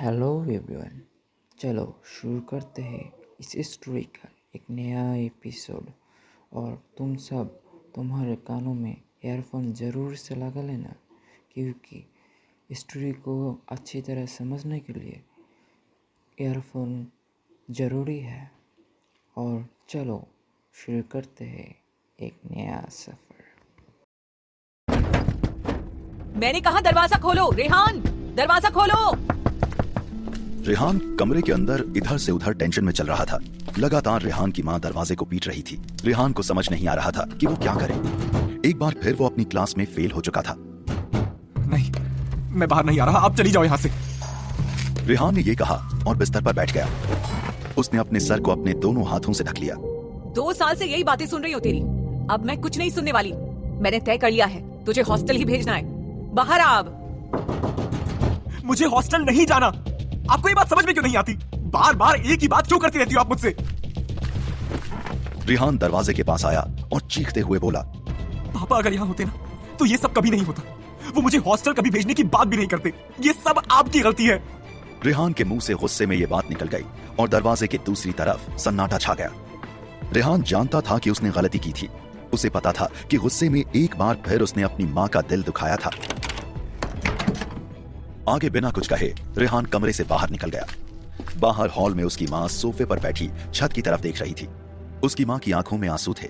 Hello everyone. चलो शुरू करते हैं इस स्टोरी का एक नया एपिसोड। और तुम सब तुम्हारे कानों में ईयरफोन ज़रूर से लगा लेना, क्योंकि स्टोरी को अच्छी तरह समझने के लिए ईयरफोन ज़रूरी है। और चलो शुरू करते हैं एक नया सफ़र। मैंने कहा दरवाजा खोलो। रेहान, दरवाजा खोलो। रेहान कमरे के अंदर इधर से उधर टेंशन में चल रहा था। लगातार रेहान की मां दरवाजे को पीट रही थी। रेहान को समझ नहीं आ रहा था कि वो क्या करे। एक बार फिर वो अपनी क्लास में फेल हो चुका था। नहीं, मैं बाहर नहीं आ रहा, आप चली जाओ यहाँ से। रेहान ने ये कहा और बिस्तर पर बैठ गया। उसने अपने सर को अपने दोनों हाथों से ढक लिया। 2 साल से यही बातें सुन रही हो तेरी। अब मैं कुछ नहीं सुनने वाली। मैंने तय कर लिया है, तुझे हॉस्टल ही भेजना है। बाहर आ अब। मुझे हॉस्टल नहीं जाना। आपको ये बात समझ में क्यों नहीं आती? बार बार एक ही बात क्यों करती रहती हो आप मुझसे? रेहान दरवाजे के पास आया और चीखते हुए बोला, पापा अगर यहाँ होते ना तो ये सब कभी नहीं होता। वो मुझे हॉस्टल कभी भेजने की बात भी नहीं करते। ये सब आपकी गलती है। रेहान के मुंह से गुस्से में ये बात निकल गई और दरवाजे की दूसरी तरफ सन्नाटा छा गया। रेहान जानता था कि उसने गलती की थी। उसे पता था कि गुस्से में एक बार फिर उसने अपनी मां का दिल दुखाया था। आगे बिना कुछ कहे रेहान कमरे से बाहर निकल गया। बाहर हॉल में उसकी मां सोफे पर बैठी छत की तरफ देख रही थी। उसकी मां की आंखों में आंसू थे।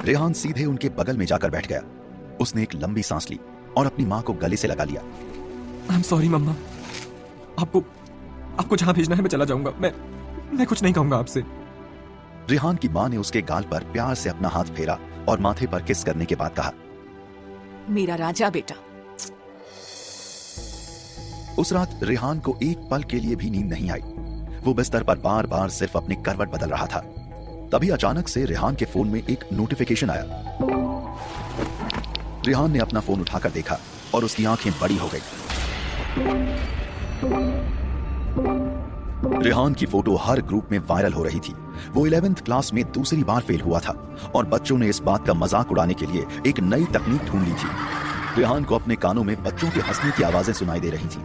रेहान सीधे उनके बगल में जाकर बैठ गया। उसने एक लंबी सांस ली और अपनी मां को गले से लगा लिया। आई एम सॉरी मम्मा। आपको जहां भेजना है मैं चला जाऊंगा। मैं कुछ नहीं कहूंगा आपसे। रेहान की मां ने उसके गाल पर प्यार से अपना हाथ फेरा और माथे पर किस करने के बाद कहा, मेरा राजा बेटा। उस रात रेहान को एक पल के लिए भी नींद नहीं आई। वो बिस्तर पर बार बार सिर्फ अपनी करवट बदल रहा था। तभी अचानक से रेहान के फोन में एक नोटिफिकेशन आया। रेहान ने अपना फोन उठाकर देखा और उसकी आंखें बड़ी हो गई। रेहान की फोटो हर ग्रुप में वायरल हो रही थी। वो 11th क्लास में दूसरी बार फेल हुआ था और बच्चों ने इस बात का मजाक उड़ाने के लिए एक नई तकनीक ढूंढ ली थी। रेहान को अपने कानों में बच्चों के हंसने की आवाजें सुनाई दे रही थी।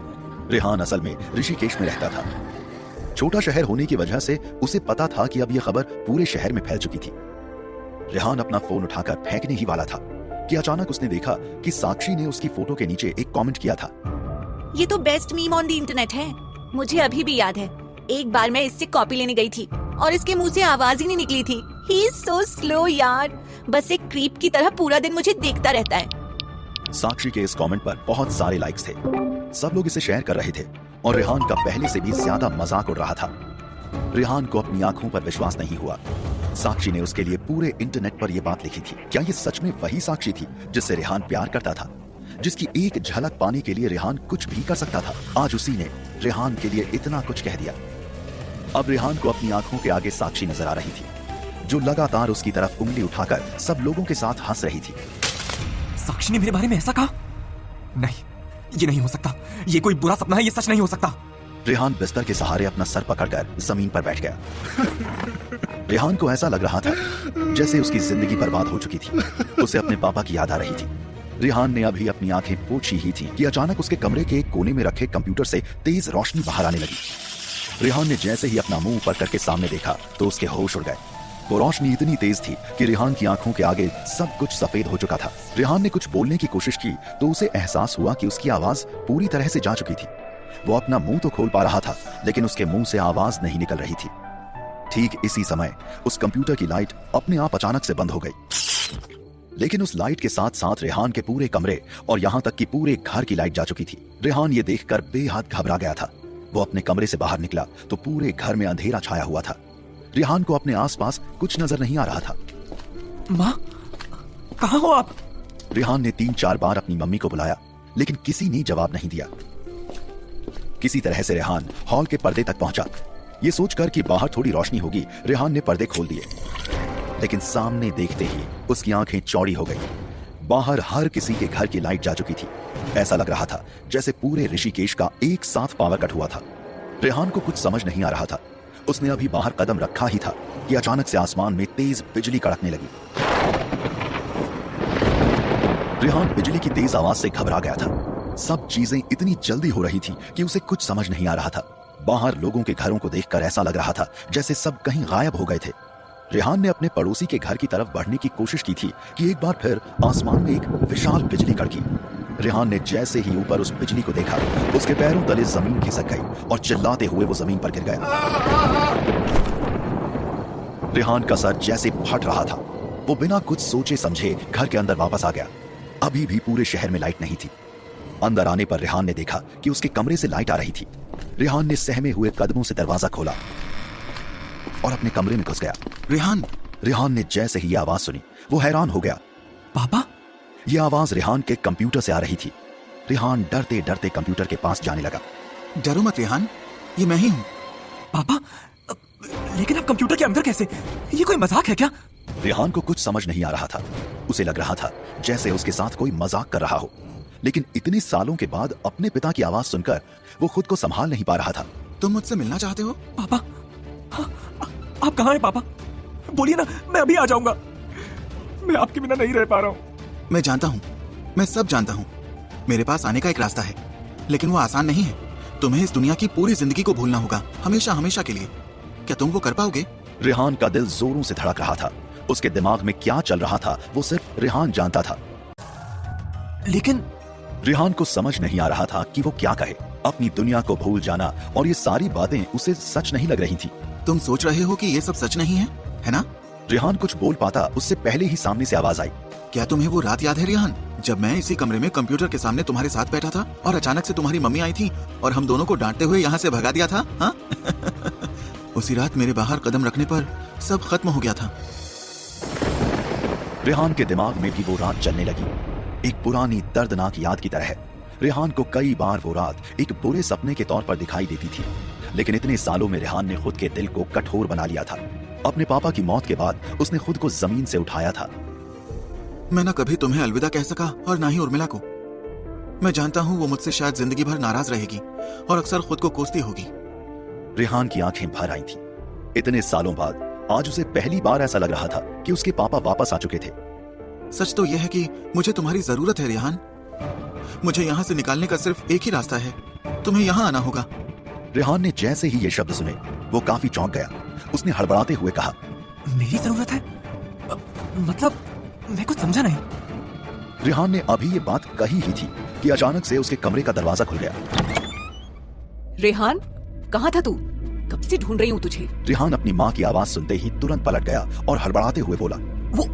रेहान असल में ऋषिकेश में रहता था। छोटा शहर होने की वजह से उसे पता था कि अब यह खबर पूरे शहर में फैल चुकी थी। रेहान अपना फोन उठाकर फेंकने ही वाला था कि अचानक उसने देखा कि साक्षी ने उसकी फोटो के नीचे एक कमेंट किया था। ये तो best meme on the internet है। मुझे अभी भी याद है, एक बार मैं इससे कॉपी लेने गई थी और इसके मुंह से आवाज ही नहीं निकली थी। ही इज सो स्लो यार। बस एक क्रीप की तरह पूरा दिन मुझे देखता रहता है। साक्षी के इस कमेंट पर बहुत सारे लाइक्स थे। सब लोग इसे शेयर कर रहे थे और रेहान का पहले से भी ज्यादा मजाक उड़ रहा था। रेहान को अपनी आंखों पर विश्वास नहीं हुआ। साक्षी ने उसके लिए पूरे इंटरनेट पर यह बात लिखी थी। क्या ये सच में वही साक्षी थी जिससे रेहान प्यार करता था, जिसकी एक झलक पाने के लिए रेहान कुछ भी कर सकता था? आज उसी ने रेहान के लिए इतना कुछ कह दिया। अब रेहान को अपनी आंखों के आगे साक्षी नजर आ रही थी, जो लगातार उसकी तरफ उंगली उठाकर सब लोगों के साथ हंस रही थी। साक्षी ने मेरे बारे में ऐसा कहा? नहीं, ये नहीं हो सकता। ये कोई बुरा सपना है, ये सच नहीं हो सकता। रेहान बिस्तर के सहारे अपना सर पकड़कर जमीन पर बैठ गया। रेहान को ऐसा लग रहा था जैसे उसकी जिंदगी बर्बाद हो चुकी थी। उसे अपने पापा की याद आ रही थी। रेहान ने अभी अपनी आंखें पोंछी ही थी कि अचानक उसके कमरे के एक कोने में रखे कंप्यूटर से तेज रोशनी बाहर आने लगी। रेहान ने जैसे ही अपना मुंह ऊपर करके सामने देखा तो उसके होश उड़ गए। वो रोशनी इतनी तेज थी कि रेहान की आंखों के आगे सब कुछ सफेद हो चुका था। रेहान ने कुछ बोलने की कोशिश की तो उसे एहसास हुआ कि उसकी आवाज पूरी तरह से जा चुकी थी। वो अपना मुंह तो खोल पा रहा था, लेकिन उसके मुंह से आवाज नहीं निकल रही थी। ठीक इसी समय उस कंप्यूटर की लाइट अपने आप अचानक से बंद हो गई। लेकिन उस लाइट के साथ साथ रेहान के पूरे कमरे और यहाँ तक कि पूरे घर की लाइट जा चुकी थी। रेहान ये देखकर बेहद घबरा गया था। वो अपने कमरे से बाहर निकला तो पूरे घर में अंधेरा छाया हुआ था। रेहान को अपने आसपास कुछ नजर नहीं आ रहा था। माँ, कहाँ हो आप? रेहान ने 3-4 बार अपनी मम्मी को बुलाया, लेकिन किसी ने जवाब नहीं दिया। किसी तरह से रेहान हॉल के पर्दे तक पहुंचा। ये सोचकर कि बाहर थोड़ी रोशनी होगी, रेहान ने पर्दे खोल दिए। लेकिन सामने देखते ही उसकी आंखें चौड़ी हो गई। बाहर हर किसी के घर की लाइट जा चुकी थी। ऐसा लग रहा था जैसे पूरे ऋषिकेश का एक साथ पावर कट हुआ था। रेहान को कुछ समझ नहीं आ रहा था। उसने अभी बाहर कदम रखा ही था कि अचानक से आसमान में तेज बिजली कड़कने लगी। रेहान बिजली की तेज आवाज से घबरा गया था। सब चीजें इतनी जल्दी हो रही थी कि उसे कुछ समझ नहीं आ रहा था। बाहर लोगों के घरों को देखकर ऐसा लग रहा था जैसे सब कहीं गायब हो गए थे। रेहान ने अपने पड़ोसी के घर की तरफ बढ़ने की कोशिश की थी कि एक बार फिर आसमान में एक विशाल बिजली कड़की। रेहान ने जैसे ही ऊपर उस बिजली को देखा, उसके पैरों तले जमीन खिसक गई और चिल्लाते हुए वो जमीन पर गिर गया। रेहान का सर जैसे फट रहा था। वो बिना कुछ सोचे समझे घर के अंदर वापस आ गया। अभी भी पूरे शहर में लाइट नहीं थी। अंदर आने पर रेहान ने देखा कि उसके कमरे से लाइट आ रही थी। रेहान ने सहमे हुए कदमों से दरवाजा खोला और अपने कमरे में घुस गया। रेहान ने जैसे ही ये आवाज सुनी, वो हैरान हो गया। पापा? यह आवाज रेहान के कंप्यूटर से आ रही थी। रेहान डरते डरते कंप्यूटर के पास जाने लगा। डरो मत रेहान, ये मैं ही हूँ। पापा, लेकिन आप कंप्यूटर के अंदर कैसे? ये कोई मजाक है क्या? रेहान को कुछ समझ नहीं आ रहा था। उसे लग रहा था जैसे उसके साथ कोई मजाक कर रहा हो, लेकिन इतने सालों के बाद अपने पिता की आवाज सुनकर वो खुद को संभाल नहीं पा रहा था। तुम मुझसे मिलना चाहते हो? पापा, आप कहाँ हैं पापा? बोलिए ना, मैं अभी आ जाऊंगा। मैं आपके बिना नहीं रह पा रहा हूँ। मैं जानता हूँ, मैं सब जानता हूँ। मेरे पास आने का एक रास्ता है, लेकिन वो आसान नहीं है। तुम्हें इस दुनिया की पूरी जिंदगी को भूलना होगा, हमेशा हमेशा के लिए। क्या तुम वो कर पाओगे? रेहान का दिल जोरों से धड़क रहा था। उसके दिमाग में क्या चल रहा था वो सिर्फ रेहान जानता था। लेकिन रेहान को समझ नहीं आ रहा था कि वो क्या कहे। अपनी दुनिया को भूल जाना और ये सारी बातें उसे सच नहीं लग रही थी। तुम सोच रहे हो कि ये सब सच नहीं है ना? रेहान कुछ बोल पाता उससे पहले ही सामने से आवाज आई। क्या तुम्हें वो रात याद है रेहान, जब मैं इसी कमरे में कंप्यूटर के सामने तुम्हारे साथ बैठा था और अचानक से तुम्हारी मम्मी आई थी और हम दोनों को डांटते हुए यहाँ से भगा दिया था? हाँ? उसी रात मेरे बाहर कदम रखने पर सब खत्म हो गया था। रेहान के दिमाग में भी वो रात चलने लगी, एक पुरानी दर्दनाक याद की तरह। रेहान को कई बार वो रात एक बुरे सपने के तौर पर दिखाई देती थी, लेकिन इतने सालों में रेहान ने खुद के दिल को कठोर बना लिया था। अपने पापा की मौत के बाद उसने खुद को जमीन से उठाया था। मैं ना कभी तुम्हें अलविदा कह सका और ना ही उर्मिला को। मैं जानता हूँ वो मुझसे शायद जिंदगी भर नाराज रहेगी और अक्सर खुद को कोसती होगी। रेहान की आंखें भर आई थीं। इतने सालों बाद आज उसे पहली बार ऐसा लग रहा था कि उसके पापा वापस आ चुके थे। सच तो यह है कि मुझे तुम्हारी जरूरत है रेहान। मुझे यहाँ से निकालने का सिर्फ एक ही रास्ता है, तुम्हें यहाँ आना होगा। रेहान ने जैसे ही ये शब्द सुने वो काफी चौंक गया। उसने हड़बड़ाते हुए कहा, मेरी जरूरत है? मतलब मैं कुछ समझा नहीं। रेहान ने अभी ये बात कही ही थी कि अचानक से उसके कमरे का दरवाजा खुल गया। रेहान, कहाँ था तू? कब से ढूंढ रही हूँ तुझे। रेहान अपनी माँ की आवाज सुनते ही तुरंत पलट गया और हड़बड़ाते हुए बोला, वो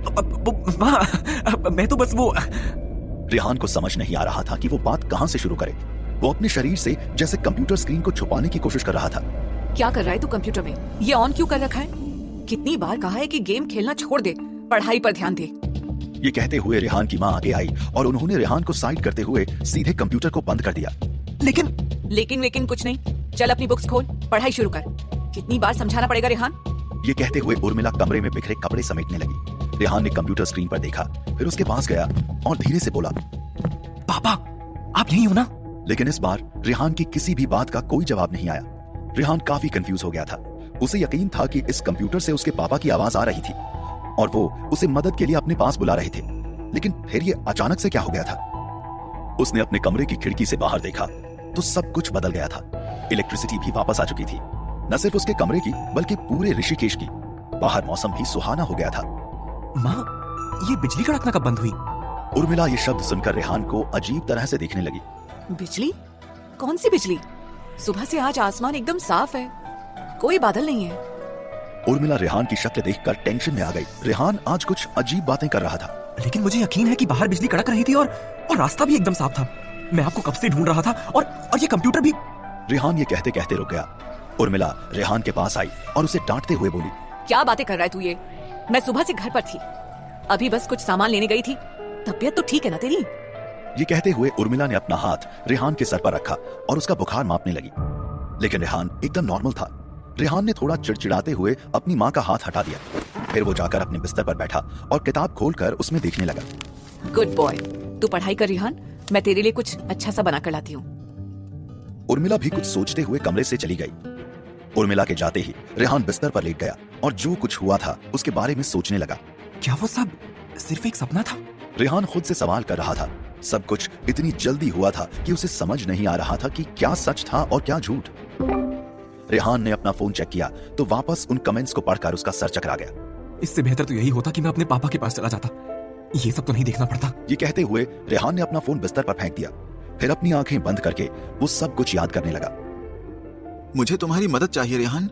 माँ, मैं तो बस वो। रेहान को समझ नहीं आ रहा था कि वो बात कहां से शुरू करे। वो अपने शरीर से जैसे कंप्यूटर स्क्रीन को छुपाने की कोशिश कर रहा था। क्या कर रहा है तू कंप्यूटर में? ये ऑन क्यों कर रखा है? कितनी बार कहा है कि गेम खेलना छोड़ दे, पढ़ाई पर ध्यान दे। ये कहते हुए रेहान की माँ आगे आई और उन्होंने रेहान को साइड करते हुए सीधे कंप्यूटर को बंद कर दिया। लेकिन कुछ नहीं। चल अपनी बुक्स खोल, पढ़ाई शुरू कर। कितनी बार समझाना पड़ेगा रेहान? ये कहते हुए उर्मिला कमरे में बिखरे कपड़े समेटने लगी। रेहान ने कंप्यूटर स्क्रीन पर देखा, फिर उसके पास गया और धीरे से बोला, पापा, आप यहीं हो ना? लेकिन इस बार रेहान की किसी भी बात का कोई जवाब नहीं आया। रेहान काफी कंफ्यूज हो गया था। उसे यकीन था कि इस कंप्यूटर से उसके पापा की आवाज आ रही थी और वो उसे मदद के लिए अपने पास बुला रहे थे, लेकिन फिर ये अचानक से क्या हो गया था? उसने अपने कमरे की खिड़की से बाहर देखा तो सब कुछ बदल गया था। इलेक्ट्रिसिटी भी वापस आ चुकी थी, न सिर्फ उसके कमरे की बल्कि पूरे ऋषिकेश की। बाहर मौसम भी सुहाना हो गया था। माँ, ये बिजली कड़कना कब बंद हुई? उर्मिला ये शब्द सुनकर रेहान को अजीब तरह से देखने लगी। बिजली? कौन सी बिजली? सुबह से आज आसमान एकदम साफ है, कोई बादल नहीं है। उर्मिला रेहान की शक्ल देखकर टेंशन में आ गई। रेहान आज कुछ अजीब बातें कर रहा था। लेकिन मुझे यकीन है कि बाहर बिजली कड़क रही थी और रास्ता भी एकदम साफ था। मैं आपको कब से ढूंढ रहा था और ये कंप्यूटर भी। रेहान ये कहते कहते रुक गया। उर्मिला रेहान के पास आई और उसे डांटते हुए बोली, क्या बातें कर रहा है तू ये? मैं सुबह से घर पर थी, अभी बस कुछ सामान लेने गई थी। तबीयत तो ठीक है ना तेरी? ये कहते हुए उर्मिला ने अपना हाथ रेहान के सर पर रखा और उसका बुखार मापने लगी, लेकिन रेहान एकदम नॉर्मल था। रेहान ने थोड़ा चिड़चिड़ाते हुए अपनी माँ का हाथ हटा दिया। फिर वो जाकर अपने बिस्तर पर बैठा और किताब खोलकर उसमें देखने लगा। गुड बॉय, तू पढ़ाई कर रेहान, मैं तेरे लिए कुछ अच्छा सा बना कर लाती हूँ। उर्मिला भी कुछ सोचते हुए कमरे से चली गई। उर्मिला के जाते ही रेहान बिस्तर पर लेट गया और जो कुछ हुआ था उसके बारे में सोचने लगा। क्या वो सब सिर्फ एक सपना था? रेहान खुद से सवाल कर रहा था, सब कुछ इतनी जल्दी हुआ था कि उसे समझ नहीं आ रहा था कि क्या सच था और क्या झूठ। रेहान ने अपना फोन चेक किया तो वापस उन कमेंट्स को पढ़कर उसका सर चकरा गया। इससे बेहतर तो यही होता कि मैं अपने पापा के पास चला जाता। ये सब तो नहीं देखना पड़ता। ये कहते हुए रेहान ने अपना फोन बिस्तर पर फेंक दिया। फिर अपनी आंखें बंद करके वो सब कुछ याद करने लगा। मुझे तुम्हारी मदद चाहिए रेहान,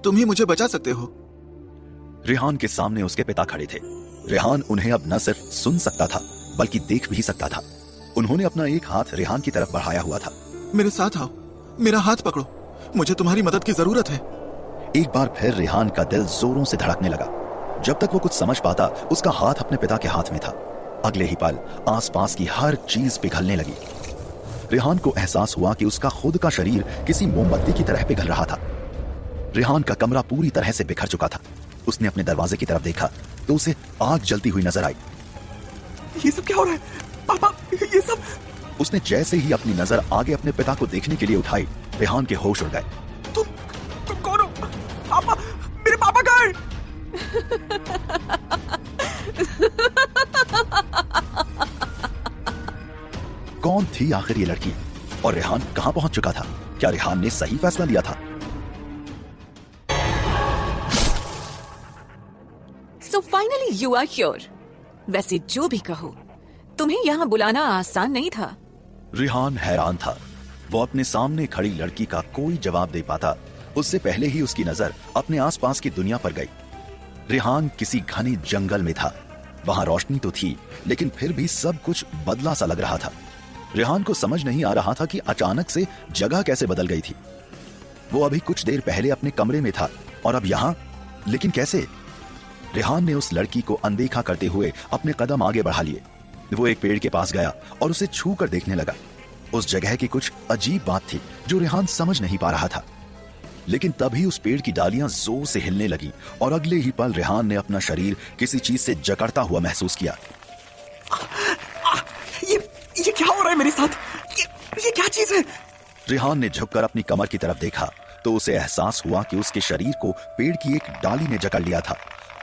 तुम ही मुझे बचा सकते हो। रेहान के सामने उसके पिता खड़े थे। रेहान उन्हें अब न सिर्फ सुन सकता था बल्कि देख भी सकता था। उन्होंने अपना एक हाथ रेहान की तरफ बढ़ाया हुआ था। मेरे साथ आओ, मेरा हाथ पकड़ो, मुझे तुम्हारी मदद की जरूरत है। एक बार फिर रेहान का दिल जोरों से धड़कने लगा। जब तक वो कुछ समझ पाता उसका हाथ अपने पिता के हाथ में था। अगले ही पल आसपास की हर चीज पिघलने लगी। रेहान को एहसास हुआ कि उसका खुद का शरीर किसी मोमबत्ती की तरह पिघल रहा था। रेहान का कमरा पूरी तरह से बिखर चुका था। उसने अपने दरवाजे की तरफ देखा तो उसे आग जलती हुई नजर आई। ये सब क्या हो रहा है पापा? ये सब। उसने जैसे ही अपनी नजर आगे अपने पिता को देखने के लिए उठाई, रेहान के होश उड़ गए। तुम कौन हो? पापा, मेरे पापा कहाँ हैं? कौन थी आखिर ये लड़की और रेहान कहां पहुंच चुका था? क्या रेहान ने सही फैसला लिया था? So finally you are here. वैसे जो भी कहो, तुम्हें यहाँ बुलाना आसान नहीं था। रेहान हैरान था। वो अपने सामने खड़ी लड़की का कोई जवाब दे पाता उससे पहले ही उसकी नजर अपने आसपास की दुनिया पर गई। रेहान किसी घने जंगल में था। वहां रोशनी तो थी लेकिन फिर भी सब कुछ बदला सा लग रहा था। रेहान को समझ नहीं आ रहा था कि अचानक से जगह कैसे बदल गई थी। वो अभी कुछ देर पहले अपने कमरे में था और अब यहां, लेकिन कैसे? रेहान ने उस लड़की को अनदेखा करते हुए अपने कदम आगे बढ़ा लिए। वो एक पेड़ के पास गया और उसे छू कर देखने लगा। उस जगह की कुछ अजीब बात थी जो रेहान समझ नहीं पा रहा था। लेकिन तभी उस पेड़ की डालियां जोर से हिलने लगी और अगले ही पल रेहान ने अपना शरीर किसी चीज से जकड़ता हुआ महसूस किया। ये क्या हो रहा है मेरे साथ? ये क्या चीज है? रेहान ने झुककर अपनी कमर की तरफ देखा तो उसे एहसास हुआ कि उसके शरीर को पेड़ की एक डाली ने जकड़ लिया था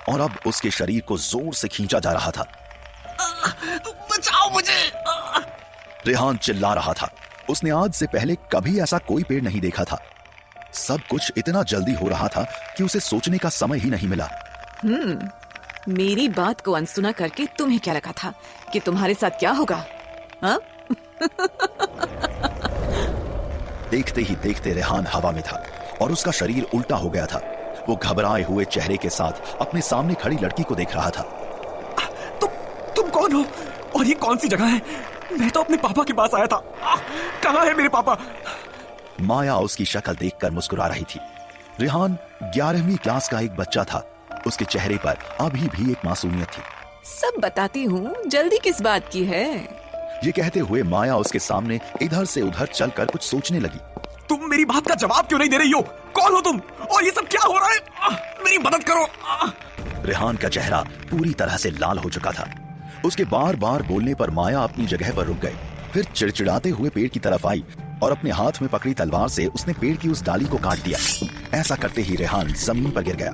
और अब उसके शरीर को जोर से खींचा जा रहा था। बचाओ मुझे! रेहान चिल्ला रहा था। उसने आज से पहले कभी ऐसा कोई पेड़ नहीं देखा था। सब कुछ इतना जल्दी हो रहा था कि उसे सोचने का समय ही नहीं मिला। मेरी बात को अनसुना करके तुम्हें क्या लगा था कि तुम्हारे साथ क्या होगा? हाँ? देखते ही देखते रेहान हवा में था और उसका शरीर उल्टा हो गया था। वो घबराए हुए चेहरे के साथ अपने सामने खड़ी लड़की को देख रहा था। तुम कौन हो और ये कौन सी जगह है? मैं तो अपने पापा के पास आया था। कहाँ है मेरे पापा? माया उसकी शक्ल देखकर मुस्कुरा रही थी। रेहान 11वीं क्लास का एक बच्चा था। उसके चेहरे पर अभी भी एक मासूमियत थी। सब बताती हूँ, जल्दी किस बात की है? ये कहते हुए माया उसके सामने इधर से उधर चलकर कुछ सोचने लगी। तुम मेरी बात का जवाब क्यों नहीं दे रही हो? कौन हो तुम और ये सब क्या हो रहा है? मेरी मदद करो। रेहान का चेहरा पूरी तरह से लाल हो चुका था। उसके बार बार बोलने पर माया अपनी जगह पर रुक गई। फिर चिड़चिड़ाते हुए पेड़ की तरफ आई और अपने हाथ में पकड़ी तलवार से उसने पेड़ की उस डाली को काट दिया। ऐसा करते ही रेहान जमीन पर गिर गया।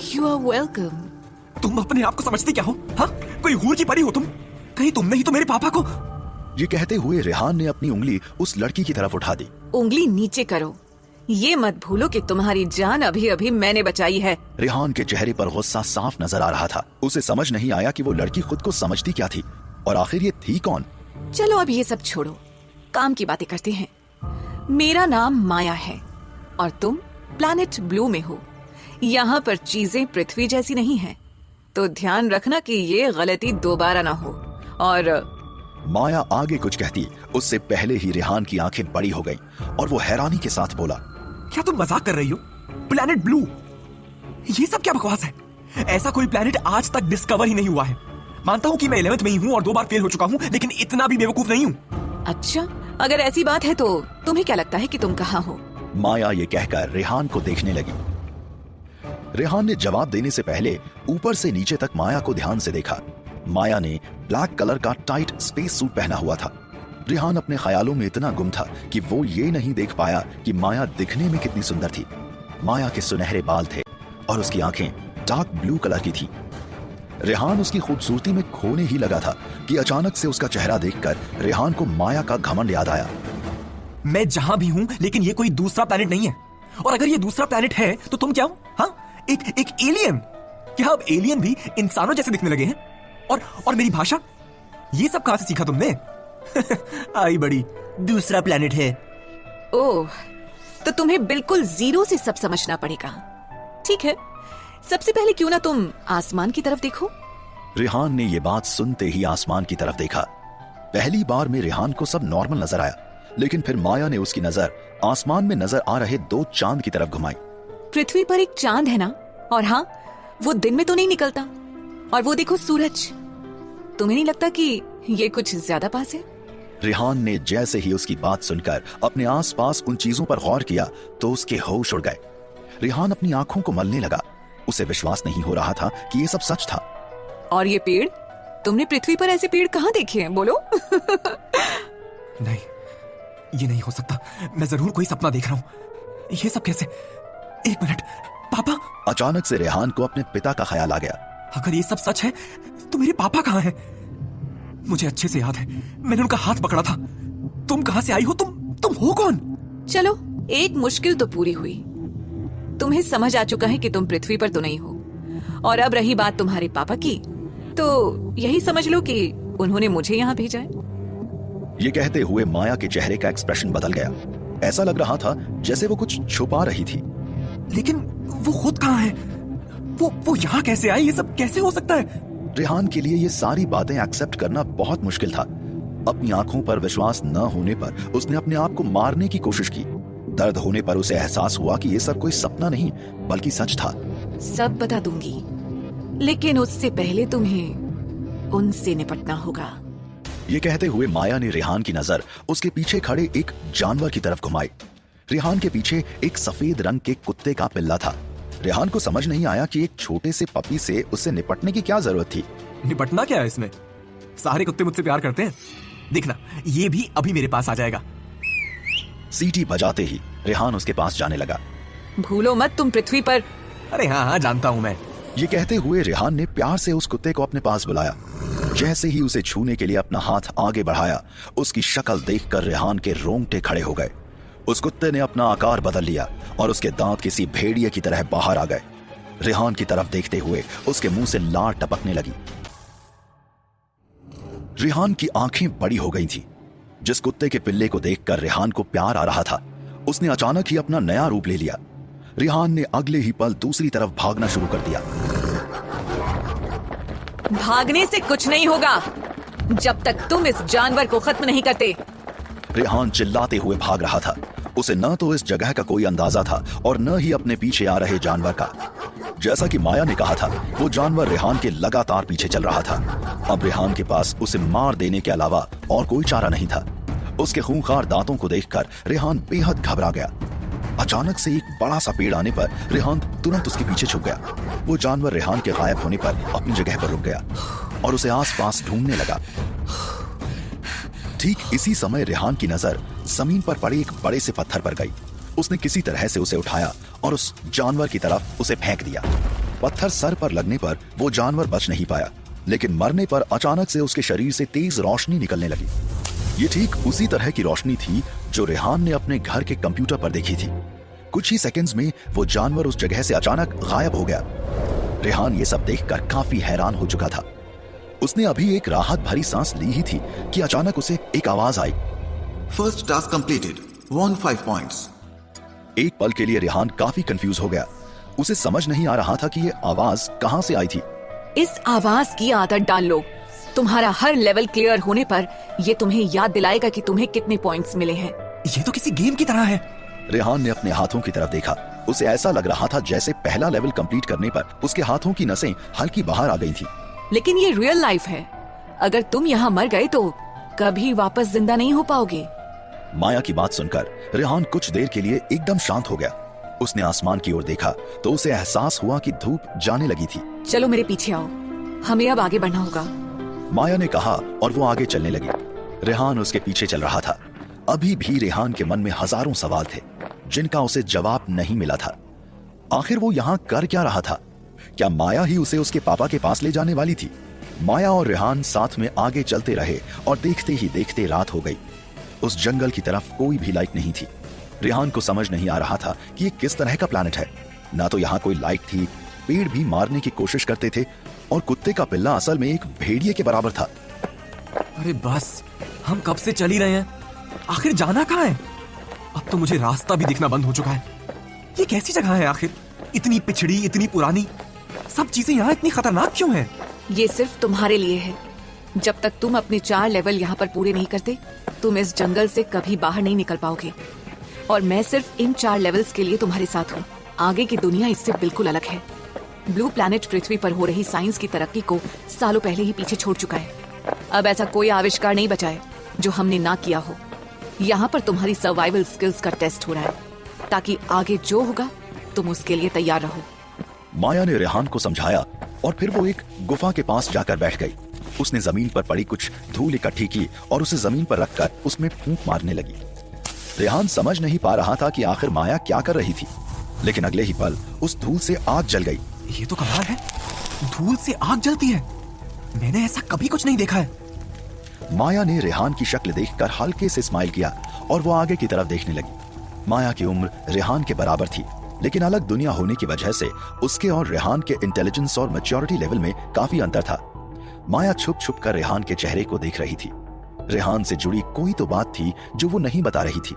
You are welcome. तुम अपने आप को समझती क्या हो? हाँ? कोई हूर की परी हो तुम? कहीं तुमने ही तो मेरे पापा को। ये कहते हुए रेहान ने अपनी उंगली उस लड़की की तरफ उठा दी। उंगली नीचे करो। ये मत भूलो कि तुम्हारी जान अभी अभी मैंने बचाई है। रेहान के चेहरे पर गुस्सा साफ नजर आ रहा था। उसे समझ नहीं आया कि वो लड़की खुद को समझती क्या थी और आखिर ये थी कौन। चलो अब ये सब छोड़ो, काम की बातें करते हैं। मेरा नाम माया है और तुम प्लैनेट ब्लू में हो। यहाँ पर चीजें पृथ्वी जैसी नहीं हैं, तो ध्यान रखना कि ये गलती दोबारा ना हो। और माया आगे कुछ कहती उससे पहले ही रेहान की आंखें बड़ी हो गई और वो हैरानी के साथ बोला, क्या तुम मजाक कर रही हो? Planet blue? ये सब क्या बकवास है? ऐसा कोई प्लैनेट आज तक डिस्कवर ही नहीं हुआ है। मानता हूँ कि मैं 11th में ही हूँ और 2 बार फेल हो चुका हूँ, लेकिन इतना भी बेवकूफ नहीं हूँ। अच्छा, अगर ऐसी बात है तो तुम्हें क्या लगता है कि तुम कहाँ हो? माया ये कहकर रेहान को देखने लगी। रेहान ने जवाब देने से पहले ऊपर से नीचे तक माया को ध्यान से देखा। माया ने ब्लैक कलर का टाइट स्पेस सूट पहना हुआ था। रेहान अपने ख्यालों में इतना गुम था कि वो ये नहीं देख पाया कि माया दिखने में कितनी सुंदर थी। माया के सुनहरे बाल थे और उसकी आंखें डार्क ब्लू कलर की थी। रेहान उसकी खूबसूरती में खोने ही लगा था कि अचानक से उसका चेहरा देखकर रेहान को माया का घमंड याद आया। मैं जहां भी हूं, लेकिन ये कोई दूसरा प्लेनेट नहीं है। और अगर ये दूसरा प्लेनेट है तो तुम क्या हो? हाँ, एक एलियन। क्या अब एलियन भी इंसानों जैसे दिखने लगे हैं? और मेरी भाषा, ये सब कहां से सीखा तुमने? आई बड़ी, दूसरा प्लेनेट है। ओह, तो तुम्हें बिल्कुल जीरो से सब समझना पड़ेगा। ठीक है, सबसे पहले क्यों ना तुम आसमान की तरफ देखो। रेहान ने यह बात सुनते ही आसमान की तरफ देखा। पहली बार में रेहान को सब नॉर्मल नजर आया, लेकिन फिर माया ने उसकी नजर आसमान में नजर आ रहे 2 चांद की तरफ घुमाई। पृथ्वी पर एक चांद है ना, और हाँ, वो दिन में तो नहीं निकलता। और वो देखो सूरज, तुम्हें नहीं लगता कि ये कुछ ज्यादा पास है? रेहान ने जैसे ही उसकी बात सुनकर अपने आसपास उन चीजों पर गौर किया तो उसके होश उड़ गए। रेहान अपनी आंखों को मलने लगा। उसे विश्वास नहीं हो रहा था कि ये सब सच था। और ये पेड़, तुमने पृथ्वी पर ऐसे पेड़ कहाँ देखे हैं, बोलो? नहीं, ये नहीं हो सकता। मैं जरूर कोई सपना देख रहा हूं। ये सब कैसे? एक मिनट, पापा। अचानक से रेहान को अपने पिता का ख्याल आ गया। अगर ये सब सच है तो मेरे पापा कहाँ हैं? मुझे अच्छे से याद है, मैंने उनका हाथ पकड़ा था। तुम कहां से आई हो? तुम हो कौन? चलो, एक मुश्किल तो पूरी हुई। तुम्हें समझ आ चुका है कि तुम पृथ्वी पर तो नहीं हो। और अब रही बात तुम्हारे पापा की, तो यही समझ लो कि उन्होंने मुझे यहाँ भेजा है। ये कहते हुए माया के चेहरे का एक्सप्रेशन बदल गया। ऐसा लग रहा था जैसे वो कुछ छुपा रही थी। लेकिन वो खुद कहाँ है? वो यहाँ कैसे आई? ये सब कैसे हो सकता है? रेहान के लिए ये सारी बातें एक्सेप्ट करना बहुत मुश्किल था। अपनी आंखों पर विश्वास न होने पर उसने अपने आप को मारने की कोशिश की। दर्द होने पर उसे एहसास हुआ कि ये सब कोई सपना नहीं बल्कि सच था। सब बता दूंगी, लेकिन उससे पहले तुम्हें उनसे निपटना होगा। ये कहते हुए माया ने रेहान की नजर उसके पीछे खड़े एक जानवर की तरफ घुमाई। रेहान के पीछे एक सफेद रंग के कुत्ते का पिल्ला था। रेहान को समझ नहीं आया कि एक छोटे से पपी से उससे निपटने की क्या जरूरत थी। निपटना क्या है इसमें? सारे कुत्ते मुझसे प्यार करते हैं। देखना, ये भी अभी मेरे पास आ जाएगा। सीटी बजाते ही रेहान उसके पास जाने लगा। भूलो मत, तुम पृथ्वी पर। अरे हाँ, जानता हूं मैं। ये कहते हुए रेहान ने प्यार से उस कुत्ते को अपने पास बुलाया। जैसे ही उसे छूने के लिए अपना हाथ आगे बढ़ाया, उसकी शक्ल देखकर रेहान के रोंगटे खड़े हो गए। उस कुत्ते ने अपना आकार बदल लिया और उसके दांत किसी भेड़िए की तरह बाहर आ गए। रेहान की तरफ देखते हुए उसके मुंह से लार टपकने लगी। रेहान की आंखें बड़ी हो गई थी। जिस कुत्ते के पिल्ले को देखकर रेहान को प्यार आ रहा था, उसने अचानक ही अपना नया रूप ले लिया। रेहान ने अगले ही पल दूसरी तरफ भागना शुरू कर दिया। भागने से कुछ नहीं होगा जब तक तुम इस जानवर को खत्म नहीं करते। रेहान चिल्लाते हुए भाग रहा था। उसे न तो इस जगह का कोई अंदाजा था और न ही अपने पीछे आ रहे जानवर का। जैसा कि माया ने कहा था, वो जानवर रेहान के लगातार पीछे चल रहा था। अब रेहान के पास उसे मार देने के अलावा और कोई चारा नहीं था। उसके खूंखार दांतों को देखकर रेहान बेहद घबरा गया। अचानक से एक बड़ा सा पेड़ आने पर रेहान तुरंत उसके पीछे छुप गया। वो जानवर रेहान के गायब होने पर अपनी जगह पर रुक गया और उसे आसपास ढूंढने लगा। ठीक इसी समय रेहान की नजर जमीन पर पड़े एक बड़े से पत्थर पर गई। उसने किसी तरह से उसे उठाया और उस जानवर की तरफ उसे फेंक दिया। पत्थर सर पर लगने पर वो जानवर बच नहीं पाया, लेकिन मरने पर अचानक से उसके शरीर से तेज रोशनी निकलने लगी। ये ठीक उसी तरह की रोशनी थी जो रेहान ने अपने घर के कंप्यूटर पर देखी थी। कुछ ही सेकंड्स में वो जानवर उस जगह से अचानक गायब हो गया। रेहान ये सब देखकर काफी हैरान हो चुका था। उसने अभी एक राहत भरी सांस ली ही थी कि अचानक उसे एक आवाज आई। First task completed, won 5 points. एक पल के लिए रेहान काफी कंफ्यूज हो गया। उसे समझ नहीं आ रहा था कि ये आवाज कहां से आई थी। इस आवाज की आदत डाल लो। तुम्हारा हर लेवल क्लियर होने पर ये तुम्हें याद दिलाएगा कि तुम्हें कितने पॉइंट्स मिले हैं। ये तो किसी गेम की तरह है। रेहान ने अपने हाथों की तरफ देखा। उसे ऐसा लग रहा था जैसे पहला लेवल कंप्लीट करने पर उसके हाथों की नसें हल्की बाहर आ गई थी। लेकिन ये रियल लाइफ है। अगर तुम यहाँ मर गए तो कभी वापस जिंदा नहीं हो पाओगे। माया की बात सुनकर रेहान कुछ देर के लिए एकदम शांत हो गया। उसने आसमान की ओर देखा तो उसे एहसास हुआ कि धूप जाने लगी थी। चलो मेरे पीछे आओ, हमें अब आगे बढ़ना होगा। माया ने कहा और वो आगे चलने लगी। रेहान उसके पीछे चल रहा था। अभी भी रेहान के मन में हजारों सवाल थे जिनका उसे जवाब नहीं मिला था। आखिर वो यहाँ कर क्या रहा था? क्या माया ही उसे उसके पापा के पास ले जाने वाली थी? माया और रेहान साथ में आगे चलते रहे और देखते ही देखते रात हो गई। उस जंगल की तरफ कोई भी लाइट नहीं थी। रेहान को समझ नहीं आ रहा था कि ये किस तरह का प्लैनेट है। ना तो यहाँ कोई लाइट थी, पेड़ भी मारने की कोशिश करते थे और कुत्ते का पिल्ला असल में एक भेड़िए के बराबर था। अरे बस, हम कब से चल ही रहे हैं, आखिर जाना कहाँ है? अब तो मुझे रास्ता भी दिखना बंद हो चुका है। ये कैसी जगह है आखिर? इतनी पिछड़ी, इतनी पुरानी, सब चीजें यहाँ इतनी खतरनाक क्यों हैं? ये सिर्फ तुम्हारे लिए है। जब तक तुम अपने 4 लेवल यहाँ पर पूरे नहीं करते, तुम इस जंगल से कभी बाहर नहीं निकल पाओगे। और मैं सिर्फ इन 4 लेवल्स के लिए तुम्हारे साथ हूँ। आगे की दुनिया इससे बिल्कुल अलग है। ब्लू प्लैनेट पृथ्वी पर हो रही साइंस की तरक्की को सालों पहले ही पीछे छोड़ चुका है। अब ऐसा कोई आविष्कार नहीं बचा है जो हमने ना किया हो। यहाँ पर तुम्हारी सर्वाइवल स्किल्स का टेस्ट हो रहा है, ताकि आगे जो होगा तुम उसके लिए तैयार रहो। माया ने रेहान को समझाया और फिर वो एक गुफा के पास जाकर बैठ गई। उसने जमीन पर पड़ी कुछ धूल इकट्ठी की और उसे जमीन पर रखकर उसमें फूंक मारने लगी। रेहान समझ नहीं पा रहा था कि आखिर माया क्या कर रही थी, लेकिन अगले ही पल उस धूल से आग जल गई। ये तो कमाल है, धूल से आग जलती है। मैंने ऐसा कभी कुछ नहीं देखा है। माया ने रेहान की शक्ल देखकर हल्के से स्माइल किया और वो आगे की तरफ देखने लगी। माया की उम्र रेहान के बराबर थी, लेकिन अलग दुनिया होने की वजह से उसके और रेहान के इंटेलिजेंस और मैच्योरिटी लेवल में काफी अंतर था। माया छुप छुप कर रेहान के चेहरे को देख रही थी। रेहान से जुड़ी कोई तो बात थी जो वो नहीं बता रही थी।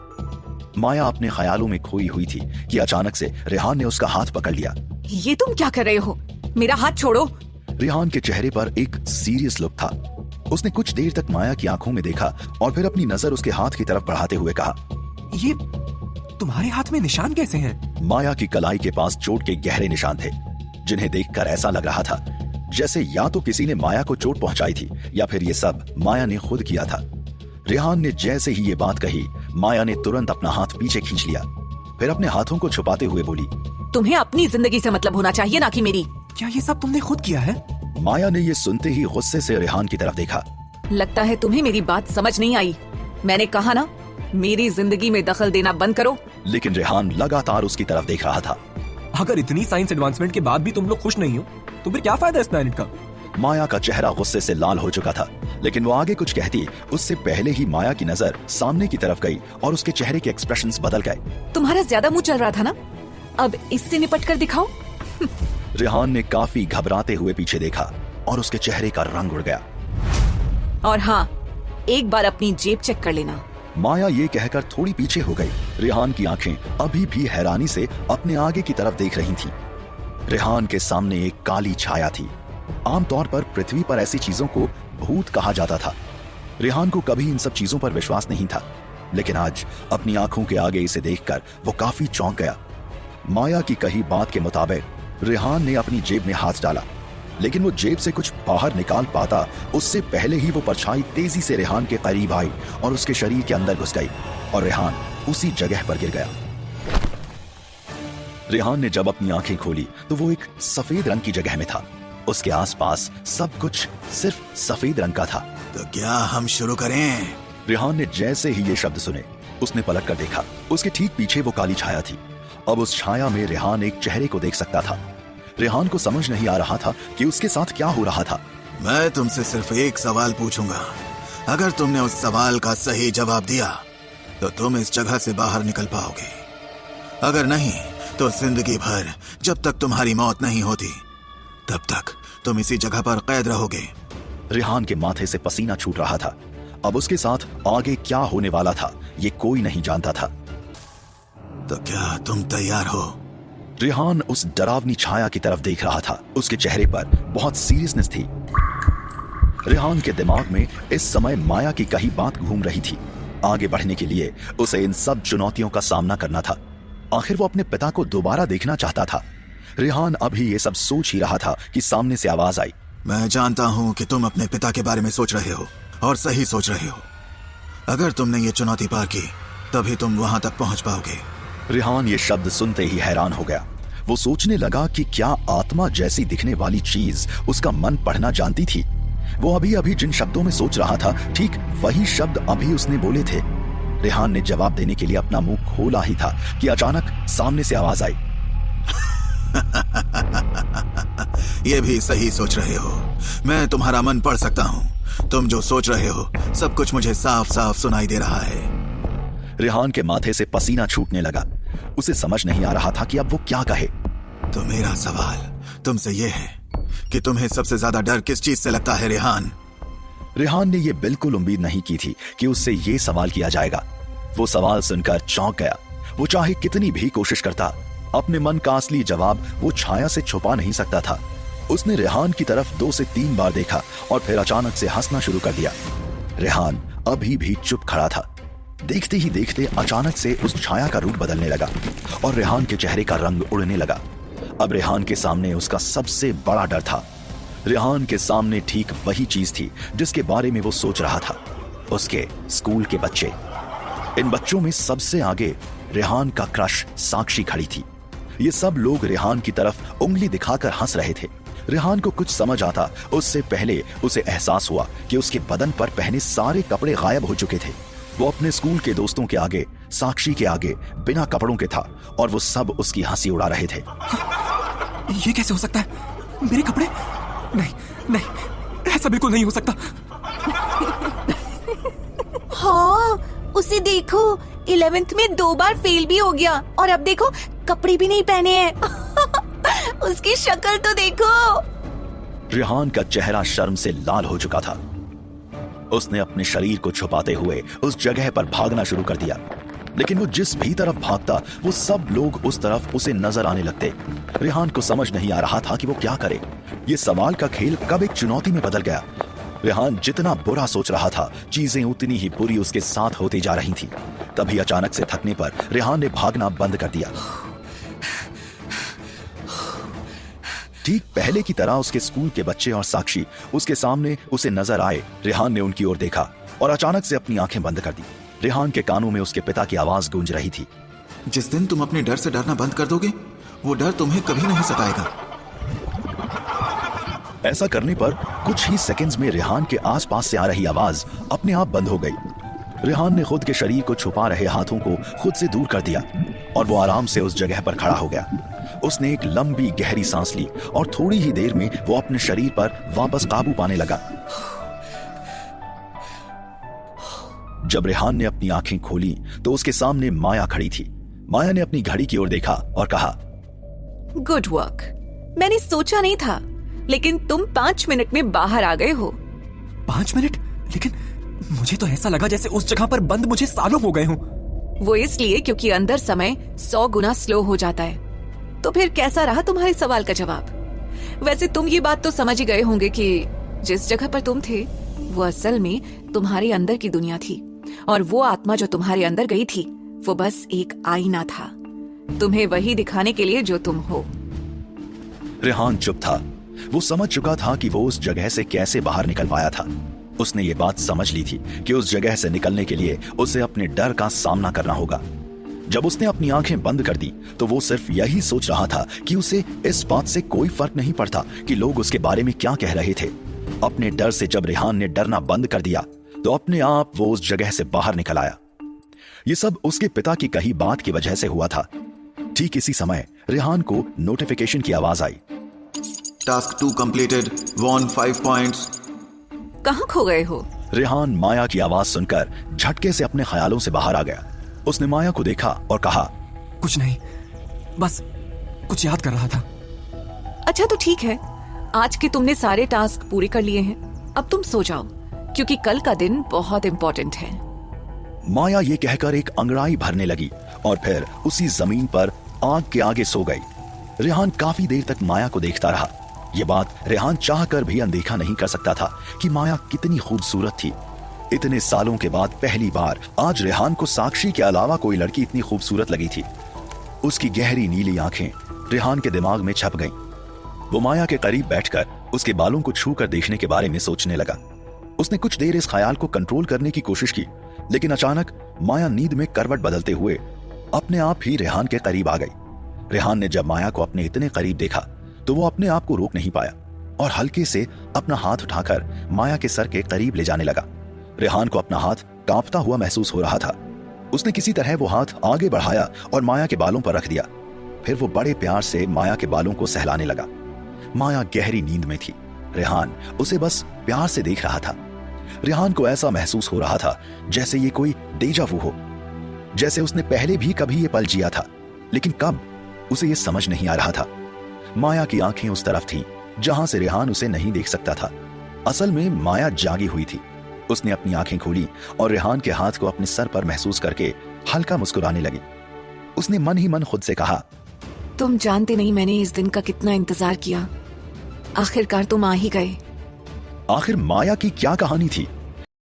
माया अपने ख्यालों में खोई हुई थी कि अचानक से रेहान ने उसका हाथ पकड़ लिया। ये तुम क्या कर रहे हो? मेरा हाथ छोड़ो। रेहान के चेहरे पर एक सीरियस लुक था। उसने कुछ देर तक माया की आंखों में देखा और फिर अपनी नजर उसके हाथ की तरफ बढ़ाते हुए कहा, ये तुम्हारे हाथ में निशान कैसे हैं? माया की कलाई के पास चोट के गहरे निशान थे, जिन्हें देखकर ऐसा लग रहा था जैसे या तो किसी ने माया को चोट पहुंचाई थी या फिर ये सब माया ने खुद किया था। रेहान ने जैसे ही ये बात कही, माया ने तुरंत अपना हाथ पीछे खींच लिया, फिर अपने हाथों को छुपाते हुए बोली, तुम्हें अपनी जिंदगी से मतलब होना चाहिए, ना कि मेरी। क्या ये सब तुमने खुद किया है? माया ने ये सुनते ही गुस्से से रेहान की तरफ देखा। लगता है तुम्हें मेरी बात समझ नहीं आई। मैंने कहा ना, मेरी जिंदगी में दखल देना बंद करो। लेकिन रेहान लगातार उसकी तरफ देख रहा था। अगर इतनी साइंस एडवांसमेंट के बाद भी तुम लोग खुश नहीं हो, तो फिर क्या फायदा इस प्लैनेट का? माया का चेहरा गुस्से से लाल हो चुका था, लेकिन वो आगे कुछ कहती उससे पहले ही माया की नजर सामने की तरफ गई और उसके चेहरे के एक्सप्रेशंस बदल गए। तुम्हारा ज्यादा मुंह चल रहा था ना, अब इससे निपट कर दिखाओ। रेहान ने काफी घबराते हुए पीछे देखा और उसके चेहरे का रंग उड़ गया। और हाँ, एक बार अपनी जेब चेक कर लेना। माया ये कहकर थोड़ी पीछे हो गई। रेहान की आंखें अभी भी हैरानी से अपने आगे की तरफ देख रही थीं। रेहान के सामने एक काली छाया थी। आमतौर पर पृथ्वी पर ऐसी चीजों को भूत कहा जाता था। रेहान को कभी इन सब चीजों पर विश्वास नहीं था, लेकिन आज अपनी आंखों के आगे इसे देखकर वो काफी चौंक गया। माया की कही बात के मुताबिक रेहान ने अपनी जेब में हाथ डाला, लेकिन वो जेब से कुछ बाहर निकाल पाता उससे पहले ही वो परछाई तेजी से रेहान के करीब आई और उसके शरीर के अंदर घुस गई और रेहान उसी जगह पर गिर गया। रेहान ने जब अपनी आंखें खोली तो वो एक सफेद रंग की जगह में था। उसके आसपास सब कुछ सिर्फ सफेद रंग का था। तो क्या हम शुरू करें? रेहान ने जैसे ही ये शब्द सुने, उसने पलट कर देखा। उसके ठीक पीछे वो काली छाया थी। अब उस छाया में रेहान एक चेहरे को देख सकता था। रेहान को समझ नहीं आ रहा था कि उसके साथ क्या हो रहा था। मैं तुमसे सिर्फ एक सवाल पूछूंगा। अगर तुमने उस सवाल का सही जवाब दिया तो तुम इस जगह से बाहर निकल पाओगे। अगर नहीं तो जिंदगी भर, जब तक तुम्हारी मौत नहीं होती, तब तक तुम इसी जगह पर कैद रहोगे। रेहान के माथे से पसीना छूट रहा था। अब उसके साथ आगे क्या होने वाला था ये कोई नहीं जानता था। तो क्या तुम तैयार हो? रेहान उस डरावनी छाया की तरफ देख रहा था। उसके चेहरे पर बहुत सीरियसनेस थी। रेहान के दिमाग में इस समय माया की कही बात घूम रही थी। आगे बढ़ने के लिए उसे इन सब चुनौतियों का सामना करना था। आखिर वो अपने पिता को दोबारा देखना चाहता था। रेहान अभी ये सब सोच ही रहा था कि सामने से आवाज आई। मैं जानता हूं कि तुम अपने पिता के बारे में सोच रहे हो और सही सोच रहे हो। अगर तुमने ये चुनौती पार की तभी तुम वहां तक पहुंच पाओगे। रेहान ये शब्द सुनते ही हैरान हो गया। वो सोचने लगा कि क्या आत्मा जैसी दिखने वाली चीज उसका मन पढ़ना जानती थी। वो अभी अभी जिन शब्दों में सोच रहा था, ठीक वही शब्द अभी उसने बोले थे। रेहान ने जवाब देने के लिए अपना मुंह खोला ही था कि अचानक सामने से आवाज आई। ये भी सही सोच रहे हो। मैं तुम्हारा मन पढ़ सकता हूँ। तुम जो सोच रहे हो सब कुछ मुझे साफ साफ सुनाई दे रहा है। रेहान के माथे से पसीना छूटने लगा। उसे समझ नहीं आ रहा था कि अब वो क्या कहे। तो मेरा सवाल तुमसे ये है कि तुम्हें सबसे ज्यादा डर किस चीज से लगता है रेहान? रेहान ने यह बिल्कुल उम्मीद नहीं की थी कि उससे ये सवाल किया जाएगा। वो सवाल सुनकर चौंक गया। वो चाहे कितनी भी कोशिश करता, अपने मन का असली जवाब वो छाया से छुपा नहीं सकता था। उसने रेहान की तरफ 2 से 3 बार देखा और फिर अचानक से हंसना शुरू कर दिया। रेहान अभी भी चुप खड़ा था। देखते ही देखते अचानक से उस छाया का रूप बदलने लगा और रेहान के चेहरे का रंग उड़ने लगा। अब रेहान के सामने उसका सबसे बड़ा डर था। रेहान के सामने ठीक वही चीज थी जिसके बारे में वो सोच रहा था, उसके स्कूल के बच्चे। इन बच्चों में सबसे आगे रेहान का क्रश साक्षी खड़ी थी। ये सब लोग रेहान की तरफ उंगली दिखाकर हंस रहे थे। रेहान को कुछ समझ आता उससे पहले उसे एहसास हुआ कि उसके बदन पर पहने सारे कपड़े गायब हो चुके थे। वो अपने स्कूल के दोस्तों के आगे, साक्षी के आगे बिना कपड़ों के था और वो सब उसकी हंसी उड़ा रहे थे। ये कैसे हो सकता है? मेरे कपड़े? नहीं नहीं, ऐसा बिल्कुल नहीं हो सकता। हाँ, उसे देखो, 11th में 2 बार फेल भी हो गया और अब देखो कपड़े भी नहीं पहने हैं। उसकी शक्ल तो देखो। रेहान का चेहरा शर्म से लाल हो चुका था। उसने अपने शरीर को छुपाते हुए उस जगह पर भागना शुरू कर दिया, लेकिन वो जिस भी तरफ भागता वो सब लोग उस तरफ उसे नजर आने लगते। रेहान को समझ नहीं आ रहा था कि वो क्या करे। ये सवाल का खेल कब एक चुनौती में बदल गया। रेहान जितना बुरा सोच रहा था, चीजें उतनी ही बुरी उसके साथ होती जा रही थी। तभी अचानक से थकने पर रेहान ने भागना बंद कर दिया। ठीक पहले की तरह उसके स्कूल के बच्चे और साक्षी उसके सामने उसे नजर आए। रेहान ने उनकी ओर देखा और अचानक से अपनी आंखें बंद कर दी। रेहान के कानों में उसके पिता की आवाज गूंज रही थी। जिस दिन तुम अपने डर से डरना बंद कर दोगे, वो डर तुम्हें कभी नहीं सताएगा। ऐसा करने पर कुछ ही सेकंड्स में रेहान के आसपास से आ रही आवाज अपने आप बंद हो गई। रेहान ने खुद के शरीर को छुपा रहे हाथों को खुद से दूर कर दिया और वो आराम से उस जगह पर खड़ा हो गया। उसने एक लंबी गहरी सांस ली और थोड़ी ही देर में वो अपने शरीर पर वापस काबू पाने लगा। जब रेहान ने अपनी आंखें खोली तो उसके सामने माया खड़ी थी। माया ने अपनी घड़ी की ओर देखा और कहा, गुड वर्क। मैंने सोचा नहीं था, लेकिन तुम 5 मिनट में बाहर आ गए हो। 5 मिनट? लेकिन मुझे तो ऐसा लगा जैसे उस जगह पर बंद मुझे सालों हो गए हों। वो इसलिए क्योंकि अंदर समय 100 गुना स्लो हो जाता है। तो फिर कैसा रहा तुम्हारे सवाल का जवाब? वैसे तुम ये बात तो समझ ही गए होंगे कि जिस जगह पर तुम थे वो असल में तुम्हारे अंदर की दुनिया थी, और वो आत्मा जो तुम्हारे अंदर गई थी वो बस एक आईना था, तुम्हें वही दिखाने के लिए जो तुम हो। रेहान चुप था। वो समझ चुका था कि वो उस जगह से कैसे बाहर निकल पाया था। उसने ये बात समझ ली थी कि उस जगह से निकलने के लिए उसे अपने डर का सामना करना होगा। जब उसने अपनी आंखें बंद कर दी तो वो सिर्फ यही सोच रहा था कि उसे इस बात से कोई फर्क नहीं पड़ता कि लोग उसके बारे में क्या कह रहे थे। अपने डर से जब रेहान ने डरना बंद कर दिया तो अपने आप वो उस जगह से बाहर निकल आया। ये सब उसके पिता की कही बात की वजह से हुआ था। ठीक इसी समय रेहान को नोटिफिकेशन की आवाज आई। Task 2 completed, won 5 points. कहाँ खो गए हो? रेहान माया की आवाज सुनकर झटके से अपने ख्यालों से बाहर आ गया। उसने माया को देखा और कहा, कुछ नहीं, बस कुछ याद कर रहा था। अच्छा तो ठीक है, आज के तुमने सारे टास्क पूरे कर लिए हैं। अब तुम सो जाओ, क्योंकि कल का दिन बहुत इंपॉर्टेंट है। माया ये कहकर एक अंगड़ाई भरने लगी और फिर उसी जमीन पर आग के आगे सो गई। रेहान काफी देर तक माया को देखता रहा। ये बात रेहान चाहकर भी अनदेखा नहीं कर सकता था कि माया कितनी खूबसूरत थी। इतने सालों के बाद पहली बार आज रेहान को साक्षी के अलावा कोई लड़की इतनी खूबसूरत लगी थी। उसकी गहरी नीली आंखें रेहान के दिमाग में छप गईं। वो माया के करीब बैठकर उसके बालों को छू कर देखने के बारे में सोचने लगा। उसने कुछ देर इस ख्याल को कंट्रोल करने की कोशिश की, लेकिन अचानक माया नींद में करवट बदलते हुए अपने आप ही रेहान के करीब आ गई। रेहान ने जब माया को अपने इतने करीब देखा तो वो अपने आप को रोक नहीं पाया और हल्के से अपना हाथ उठाकर माया के सर के करीब ले जाने लगा। रेहान को अपना हाथ कांपता हुआ महसूस हो रहा था। उसने किसी तरह वो हाथ आगे बढ़ाया और माया के बालों पर रख दिया। फिर वो बड़े प्यार से माया के बालों को सहलाने लगा। माया गहरी नींद में थी। रेहान उसे बस प्यार से देख रहा था। रेहान को ऐसा महसूस हो रहा था जैसे ये कोई डेजा वू हो, जैसे उसने पहले भी कभी ये पल जिया था, लेकिन कब उसे ये समझ नहीं आ रहा था। माया की आंखें उस तरफ थीं जहां से रेहान उसे नहीं देख सकता था। असल में माया जागी हुई थी। उसने अपनी आंखें खोली और रेहान के हाथ को अपने सर पर महसूस करके हल्का मुस्कुराने लगी। उसने मन ही मन खुद से कहा, तुम जानते नहीं मैंने इस दिन का कितना इंतजार किया। आखिरकार तुम आ ही गए। आखिर माया की क्या कहानी थी